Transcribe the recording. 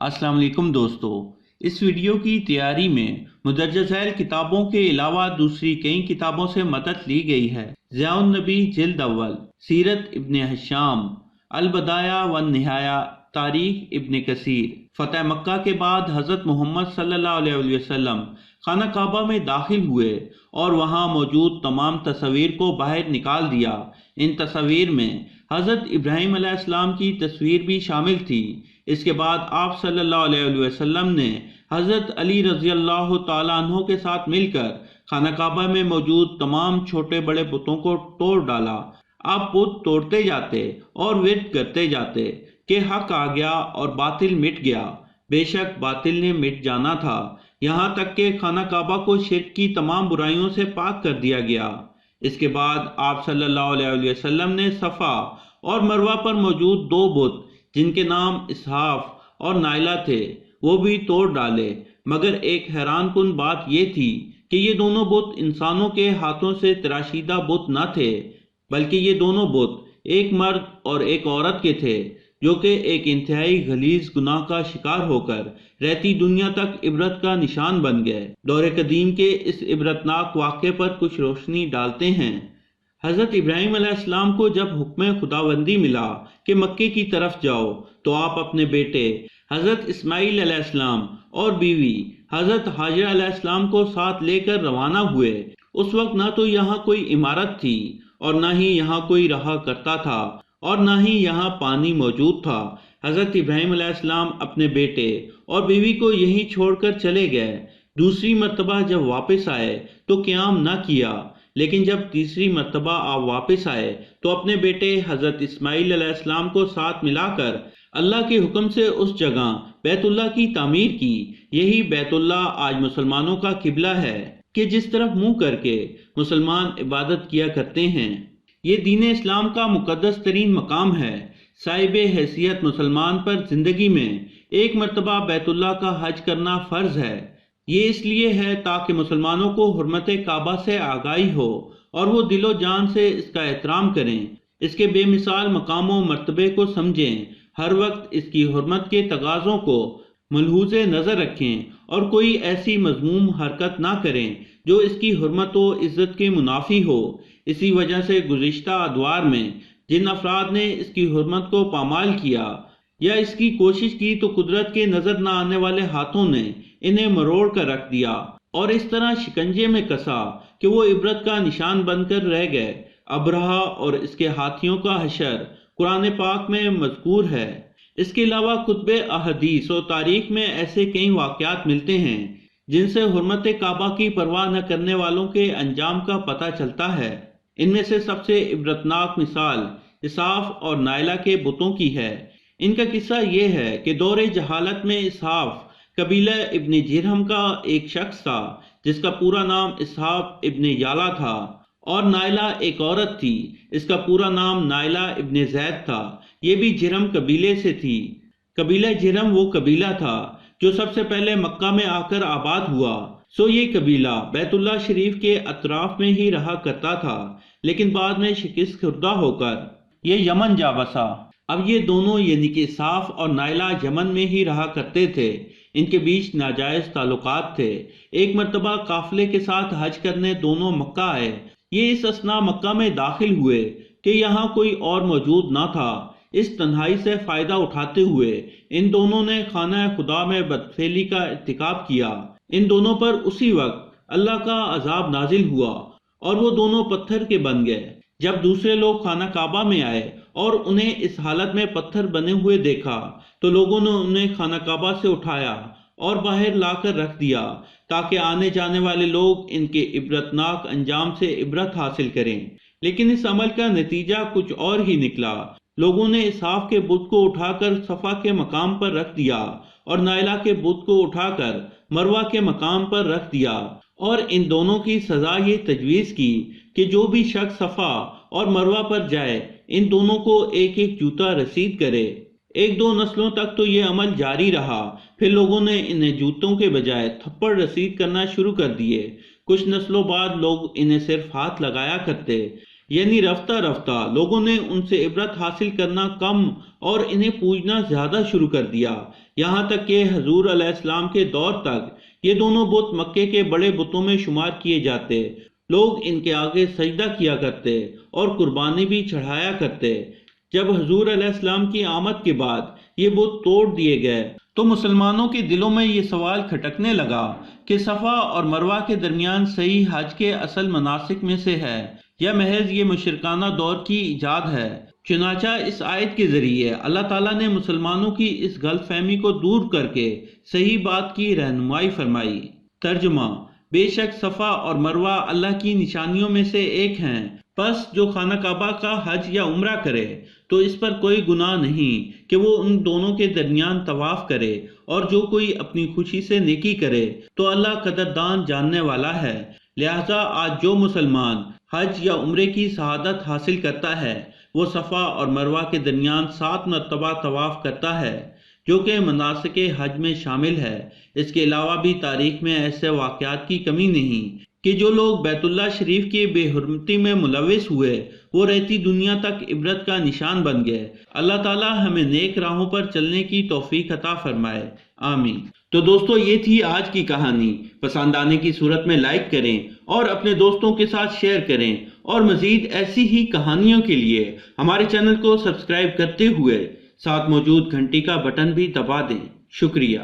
अस्सलाम वालेकुम दोस्तों। इस वीडियो की तैयारी में मुदर्रज झैल किताबों के अलावा दूसरी कई किताबों से मदद ली गई है। ज़ियाउन नबी जिल्द अव्वल, सीरत इब्न हिशाम, अल बदाया व निहाया, तारीख इब्न कसीर। फतह मक्का के बाद हज़रत मोहम्मद सल्लल्लाहु अलैहि वसल्लम खाना काबा में दाखिल हुए और वहां मौजूद तमाम तस्वीर को बाहर निकाल दिया। इन तस्वीर में हज़रत इब्राहीम अलैहिस्सलाम की तस्वीर भी शामिल थी। इसके बाद आप सल्लल्लाहु अलैहि वसल्लम ने हज़रत अली रज़ी अल्लाह तआला अन्हु के साथ मिलकर खाना काबा में मौजूद तमाम छोटे बड़े बुतों को तोड़ डाला। आप बुत तोड़ते जाते और विर्द करते जाते कि हक आ गया और बातिल मिट गया। बेशक बातिल ने मिट जाना था, यहाँ तक कि खाना काबा को शिर्क की तमाम बुराइयों से पाक कर दिया गया। इसके बाद आप सल्लल्लाहु अलैहि वसल्लम ने सफ़ा और मरवा पर मौजूद दो बुत जिनके नाम इसहाफ और नाइला थे वो भी तोड़ डाले। मगर एक हैरान कुन बात ये थी कि ये दोनों बुत इंसानों के हाथों से तराशीदा बुत न थे, बल्कि ये दोनों बुत एक मर्द और एक औरत के थे जो कि एक इंतहाई गलीज गुनाह का शिकार होकर रहती दुनिया तक इबरत का निशान बन गए। दौरे कदीम के इस इबरतनाक वाक़े पर कुछ रोशनी डालते हैं। हज़रत इब्राहीम अलैहिस्सलाम को जब हुक्म खुदाबंदी मिला कि मक्के की तरफ जाओ, तो आप अपने बेटे हज़रत इस्माईल अलैहिस्सलाम और बीवी हज़रत हाजरा अलैहिस्सलाम को साथ लेकर रवाना हुए। उस वक्त ना तो यहाँ कोई इमारत थी और ना ही यहाँ कोई रहा करता था और ना ही यहाँ पानी मौजूद था। हज़रत इब्राहीम अलैहिस्सलाम अपने बेटे और बीवी को यहीं छोड़कर चले गए। दूसरी मर्तबा जब वापस आए तो क़याम न किया, लेकिन जब तीसरी मर्तबा आप वापस आए तो अपने बेटे हज़रत इस्माईल अलैहिस्सलाम को साथ मिलाकर अल्लाह के हुक्म से उस जगह बैतुल्लाह की तामीर की। यही बैतुल्लाह आज मुसलमानों का किबला है कि जिस तरफ मुंह करके मुसलमान इबादत किया करते हैं। ये दीन इस्लाम का मुकद्दस तरीन मकाम है। साहिबे हैसियत मुसलमान पर जिंदगी में एक मर्तबा बैतुल्लाह का हज करना फ़र्ज है। ये इसलिए है ताकि मुसलमानों को हुर्मत काबा से आगाही हो और वो दिलो जान से इसका एहतराम करें, इसके बेमिसाल मकाम व मर्तबे को समझें, हर वक्त इसकी हुर्मत के तगाज़ों को मलहूज़े नज़र रखें और कोई ऐसी मज़मूम हरकत ना करें जो इसकी हुर्मत व इज़्ज़त के मुनाफी हो। इसी वजह से गुज़िश्ता अदवार में जिन अफराद ने इसकी हुर्मत को पामाल किया या इसकी कोशिश की तो कुदरत के नज़र न आने वाले हाथों ने इन्हें मरोड़ कर रख दिया और इस तरह शिकंजे में कसा कि वो इबरत का निशान बनकर रह गए। अबरहा और इसके हाथियों का हशर कुरान पाक में मज़कूर है। इसके अलावा कुतुब अहदीस और तारीख में ऐसे कई वाक़यात मिलते हैं जिनसे हुर्मत काबा की परवाह न करने वालों के अंजाम का पता चलता है। इनमें से सबसे इबरतनाक मिसाल इसहाफ और नाइला के बुतों की है। इनका किस्सा ये है कि दौरे जहालत में इसहाफ कबीला इब्न जिरहम का एक शख्स था जिसका पूरा नाम इसहाफ इब्न याला था और नाइला एक औरत थी, इसका पूरा नाम नाइला इब्न जैद था। ये भी जिरहम कबीले से थी। कबीला जिरहम वो कबीला था जो सबसे पहले मक्का में आकर आबाद हुआ। सो ये कबीला बैतुल्लाह शरीफ के अतराफ में ही रहा करता था, लेकिन बाद में शिकस्त खुर्दा होकर ये यमन जा बसा। अब ये दोनों यानी कि साफ और नाइला यमन में ही रहा करते थे। इनके बीच नाजायज ताल्लुकात थे। एक मर्तबा काफिले के साथ हज करने दोनों मक्का आए। ये इस असना मक्का में दाखिल हुए कि यहाँ कोई और मौजूद ना था। इस तन्हाई से फ़ायदा उठाते हुए इन दोनों ने खाना खुदा में बदफेली का इर्तिकाब किया। इन दोनों पर उसी वक्त अल्लाह का अजाब नाजिल हुआ और वो दोनों पत्थर के बन गए। जब दूसरे लोग खाना काबा में आए और उन्हें इस हालत में पत्थर बने हुए देखा तो लोगों ने उन्हें खाना काबा से उठाया और बाहर लाकर रख दिया ताकि आने जाने वाले लोग इनके इबरतनाक अंजाम से इबरत हासिल करें। लेकिन इस अमल का नतीजा कुछ और ही निकला। लोगों ने इसहाफ के बुत को उठाकर सफ़ा के मकाम पर रख दिया और नाइला के बुत को उठाकर मरवा के मकाम पर रख दिया और इन दोनों की सज़ा ये तजवीज़ की कि जो भी शख्स सफ़ा और मरवा पर जाए इन दोनों को एक एक जूता रसीद करे। एक दो नस्लों तक तो ये अमल जारी रहा, फिर लोगों ने इन्हें जूतों के बजाय थप्पड़ रसीद करना शुरू कर दिए। कुछ नस्लों बाद लोग इन्हें सिर्फ हाथ लगाया करते, यानी रफ्ता रफ्ता लोगों ने उनसे इबरत हासिल करना कम और इन्हें पूजना ज्यादा शुरू कर दिया। یہاں تک کہ حضور علیہ السلام کے دور تک یہ دونوں بت مکے کے بڑے بتوں میں شمار کیے جاتے۔ لوگ ان کے آگے سجدہ کیا کرتے اور قربانی بھی چڑھایا کرتے۔ جب حضور علیہ السلام کی آمد کے بعد یہ بت توڑ دیے گئے تو مسلمانوں کے دلوں میں یہ سوال کھٹکنے لگا کہ صفا اور مروہ کے درمیان صحیح حج کے اصل مناسک میں سے ہے یا محض یہ مشرکانہ دور کی ایجاد ہے۔ چنانچہ اس آیت کے ذریعے اللہ تعالیٰ نے مسلمانوں کی اس غلط فہمی کو دور کر کے صحیح بات کی رہنمائی فرمائی۔ ترجمہ: بے شک صفا اور مروہ اللہ کی نشانیوں میں سے ایک ہیں، پس جو خانہ کعبہ کا حج یا عمرہ کرے تو اس پر کوئی گناہ نہیں کہ وہ ان دونوں کے درمیان طواف کرے، اور جو کوئی اپنی خوشی سے نیکی کرے تو اللہ قدردان جاننے والا ہے۔ لہذا آج جو مسلمان حج یا عمرے کی سعادت حاصل کرتا ہے وہ صفا اور مروہ کے درمیان 7 مرتبہ طواف کرتا ہے، جو کہ مناسک حج میں شامل ہے۔ اس کے علاوہ بھی تاریخ میں ایسے واقعات کی کمی نہیں کہ جو لوگ بیت اللہ شریف کی بے حرمتی میں ملوث ہوئے وہ رہتی دنیا تک عبرت کا نشان بن گئے۔ اللہ تعالی ہمیں نیک راہوں پر چلنے کی توفیق عطا فرمائے، آمین۔ تو دوستو، یہ تھی آج کی کہانی۔ پسند آنے کی صورت میں لائک کریں اور اپنے دوستوں کے ساتھ شیئر کریں، اور مزید ایسی ہی کہانیوں کے لیے ہمارے چینل کو سبسکرائب کرتے ہوئے ساتھ موجود گھنٹی کا بٹن بھی دبا دیں۔ شکریہ۔